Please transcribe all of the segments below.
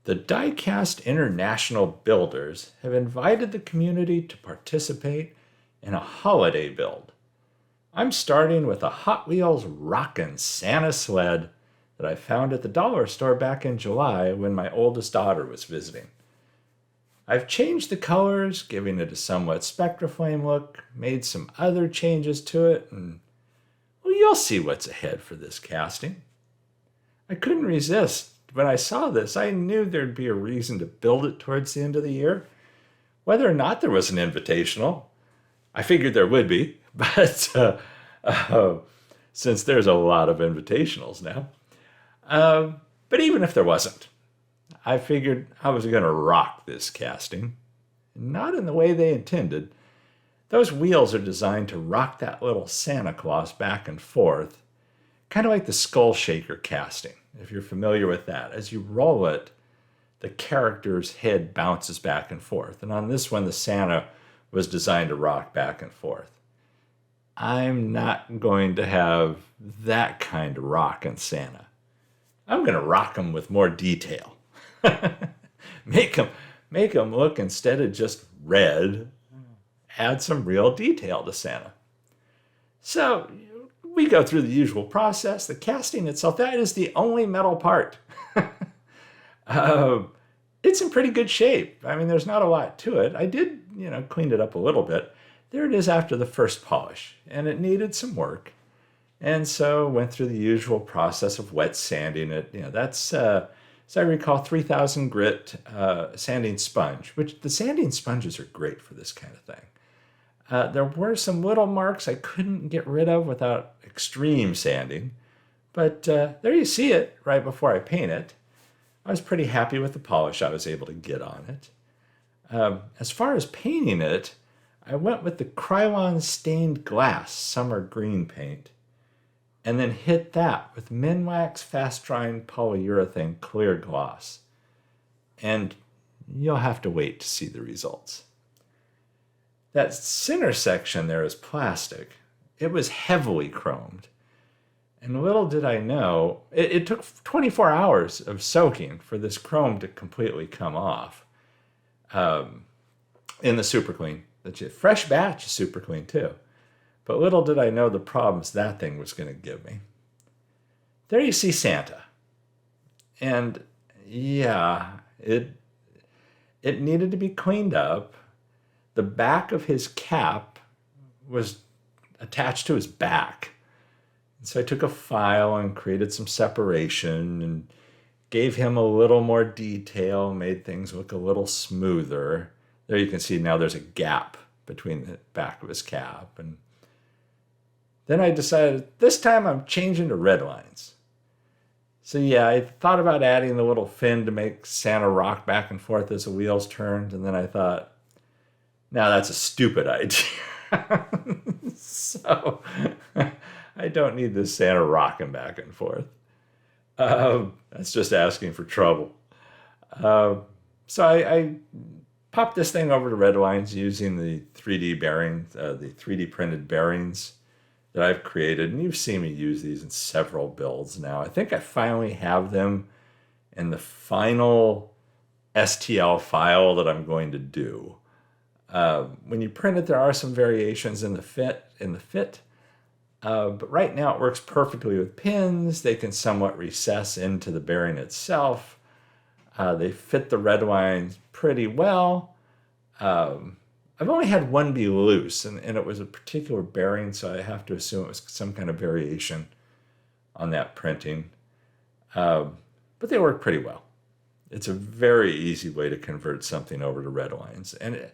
The Diecast International Builders have invited the community to participate in a holiday build. I'm starting with a Hot Wheels Rockin' Santa sled that I found at the dollar store back in July when my oldest daughter was visiting. I've changed the colors, giving it a somewhat Spectraflame look, made some other changes to it, and well, you'll see what's ahead for this casting. I couldn't resist. When I saw this, I knew there'd be a reason to build it towards the end of the year. Whether or not there was an invitational, I figured there would be, but since there's a lot of invitationals now. But even if there wasn't, I figured I was going to rock this casting. Not in the way they intended. Those wheels are designed to rock that little Santa Claus back and forth, kind of like the Skull Shaker casting, if you're familiar with that. As you roll it, the character's head bounces back and forth. And on this one, the Santa was designed to rock back and forth. I'm not going to have that kind of rockin' Santa. I'm going to rock him with more detail. Make him look, instead of just red, add some real detail to Santa. So we go through the usual process. The casting itself, that is the only metal part. It's in pretty good shape. I mean, there's not a lot to it. I did, clean it up a little bit. There it is after the first polish, and it needed some work. And so went through the usual process of wet sanding it. That's, as I recall, 3000 grit sanding sponge, which the sanding sponges are great for this kind of thing. There were some little marks I couldn't get rid of without extreme sanding, but there you see it right before I paint it. I was pretty happy with the polish I was able to get on it. As far as painting it, I went with the Krylon Stained Glass summer green paint, and then hit that with Minwax fast-drying polyurethane clear gloss. And you'll have to wait to see the results. That center section there is plastic. It was heavily chromed. And little did I know, it took 24 hours of soaking for this chrome to completely come off in the Super Clean. The fresh batch is Super Clean too. But little did I know the problems that thing was going to give me. There you see Santa. And yeah, it needed to be cleaned up. The back of his cap was attached to his back. And so I took a file and created some separation and gave him a little more detail, made things look a little smoother. There you can see now there's a gap between the back of his cap. And then I decided this time I'm changing to Redlines. So yeah, I thought about adding the little fin to make Santa rock back and forth as the wheels turned. And then I thought, now that's a stupid idea. So I don't need this Santa rocking back and forth. That's just asking for trouble. So I popped this thing over to Redlines using the 3D bearings, the 3D printed bearings that I've created. And you've seen me use these in several builds now. I think I finally have them in the final STL file that I'm going to do. When you print it, there are some variations in the fit. But right now it works perfectly with pins. They can somewhat recess into the bearing itself. They fit the red lines pretty well. I've only had one be loose, and it was a particular bearing, so I have to assume it was some kind of variation on that printing. But they work pretty well. It's a very easy way to convert something over to red lines. And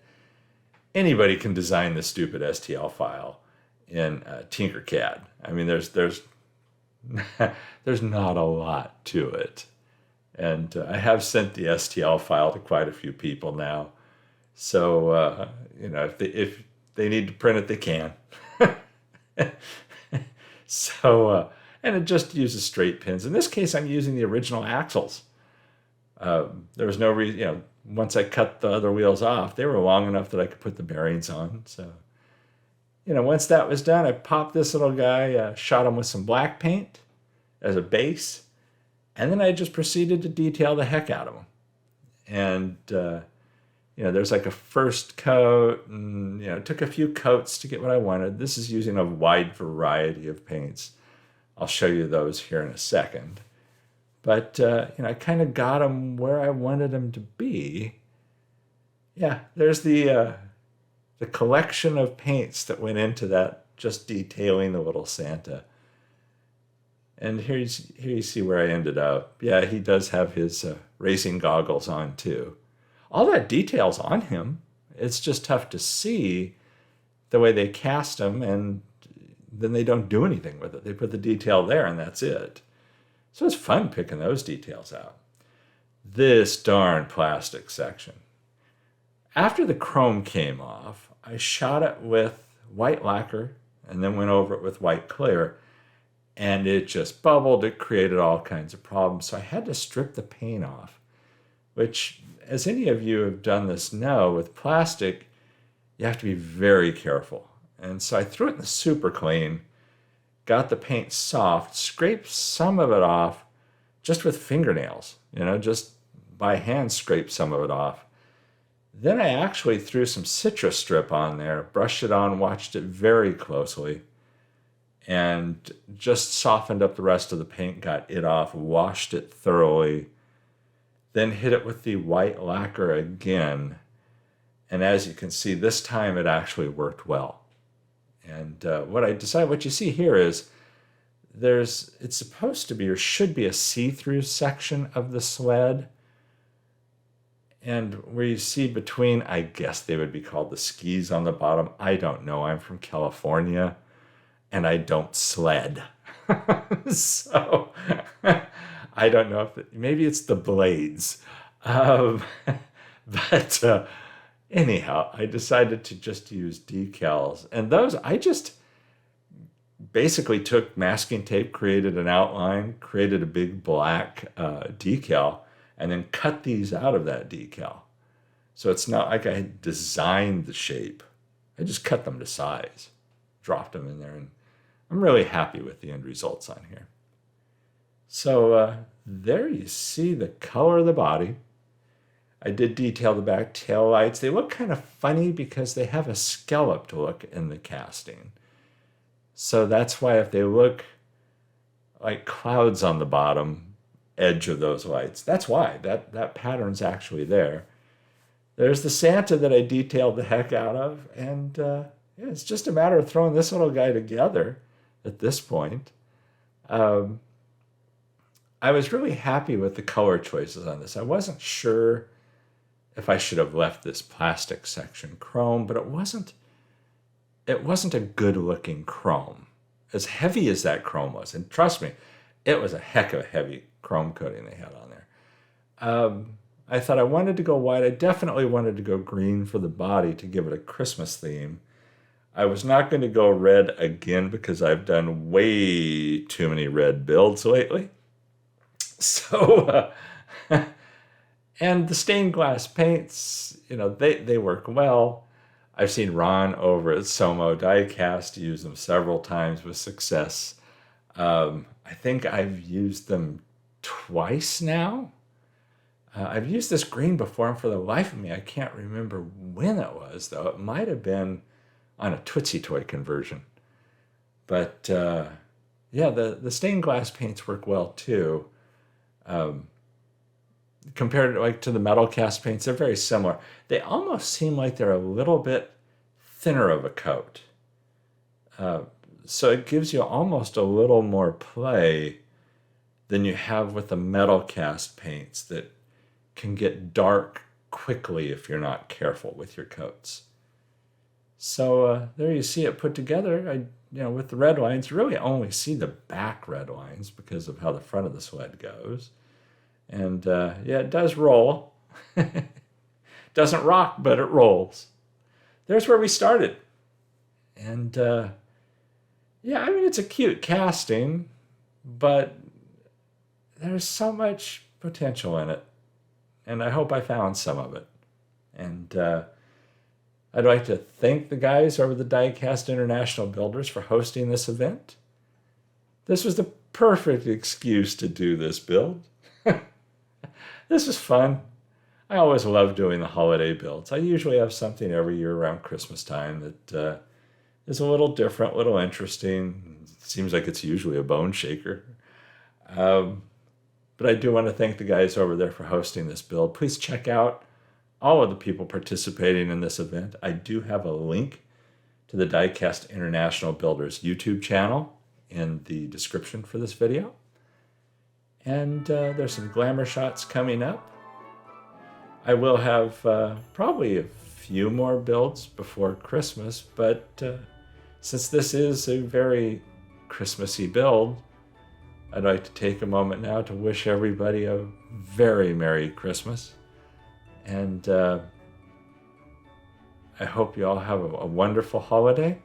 anybody can design this stupid STL file in Tinkercad. I mean, there's not a lot to it. And I have sent the STL file to quite a few people now. So, if they need to print it, they can. So, and it just uses straight pins. In this case, I'm using the original axles. There was no reason, once I cut the other wheels off, they were long enough that I could put the bearings on. So, once that was done, I popped this little guy, shot him with some black paint as a base, and then I just proceeded to detail the heck out of him. And, there's like a first coat, and, it took a few coats to get what I wanted. This is using a wide variety of paints. I'll show you those here in a second. But, I kind of got them where I wanted them to be. Yeah, there's the collection of paints that went into that, just detailing the little Santa. And here you see where I ended up. Yeah, he does have his racing goggles on too. All that detail's on him. It's just tough to see the way they cast him, and then they don't do anything with it. They put the detail there and that's it. So it's fun picking those details out. This darn plastic section. After the chrome came off, I shot it with white lacquer and then went over it with white clear, and it just bubbled. It created all kinds of problems. So I had to strip the paint off, which, as any of you have done this know, with plastic, you have to be very careful. And so I threw it in the super clean, got the paint soft, scraped some of it off just with fingernails, just by hand scraped some of it off. Then I actually threw some citrus strip on there, brushed it on, watched it very closely, and just softened up the rest of the paint, got it off, washed it thoroughly, then hit it with the white lacquer again. And as you can see, this time it actually worked well. And what you see here is it's supposed to be, or should be, a see-through section of the sled. And where you see between, I guess they would be called the skis on the bottom. I don't know. I'm from California and I don't sled. So I don't know maybe it's the blades. But anyhow, I decided to just use decals. And those, I just basically took masking tape, created an outline, created a big black decal, and then cut these out of that decal. So it's not like I designed the shape. I just cut them to size, dropped them in there, and I'm really happy with the end results on here. So there you see the color of the body. I did detail the back tail lights. They look kind of funny because they have a scalloped look in the casting. So that's why if they look like clouds on the bottom edge of those lights, that's why. That pattern's actually there. There's the Santa that I detailed the heck out of, and it's just a matter of throwing this little guy together at this point. I was really happy with the color choices on this. I wasn't sure if I should have left this plastic section chrome, but it wasn't a good looking chrome. As heavy as that chrome was, and trust me, it was a heck of a heavy chrome coating they had on there. I thought I wanted to go white. I definitely wanted to go green for the body to give it a Christmas theme. I was not going to go red again because I've done way too many red builds lately. So, and the stained glass paints, they work well. I've seen Ron over at Somo Diecast use them several times with success. I think I've used them twice now. I've used this green before, and for the life of me, I can't remember when it was, though. It might have been on a Tootsie Toy conversion. But, the stained glass paints work well, too. Compared to the metal cast paints, they're very similar. They almost seem like they're a little bit thinner of a coat. So it gives you almost a little more play than you have with the metal cast paints that can get dark quickly if you're not careful with your coats. So there you see it put together. With the red lines, you really only see the back red lines because of how the front of the sled goes. And it does roll. Doesn't rock, but it rolls. There's where we started. And it's a cute casting, but there's so much potential in it. And I hope I found some of it. And I'd like to thank the guys over the Diecast International Builders for hosting this event. This was the perfect excuse to do this build. This was fun. I always love doing the holiday builds. I usually have something every year around Christmas time that is a little different, a little interesting. It seems like it's usually a bone shaker. But I do want to thank the guys over there for hosting this build. Please check out all of the people participating in this event. I do have a link to the Diecast International Builders YouTube channel in the description for this video. And there's some glamour shots coming up. I will have probably a few more builds before Christmas, but since this is a very Christmassy build, I'd like to take a moment now to wish everybody a very Merry Christmas. And I hope you all have a wonderful holiday.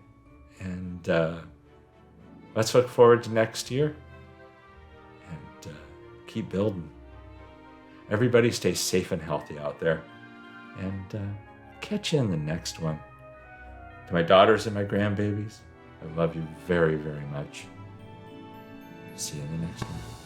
And let's look forward to next year. And keep building. Everybody stay safe and healthy out there. And catch you in the next one. To my daughters and my grandbabies, I love you very, very much. See you in the next one.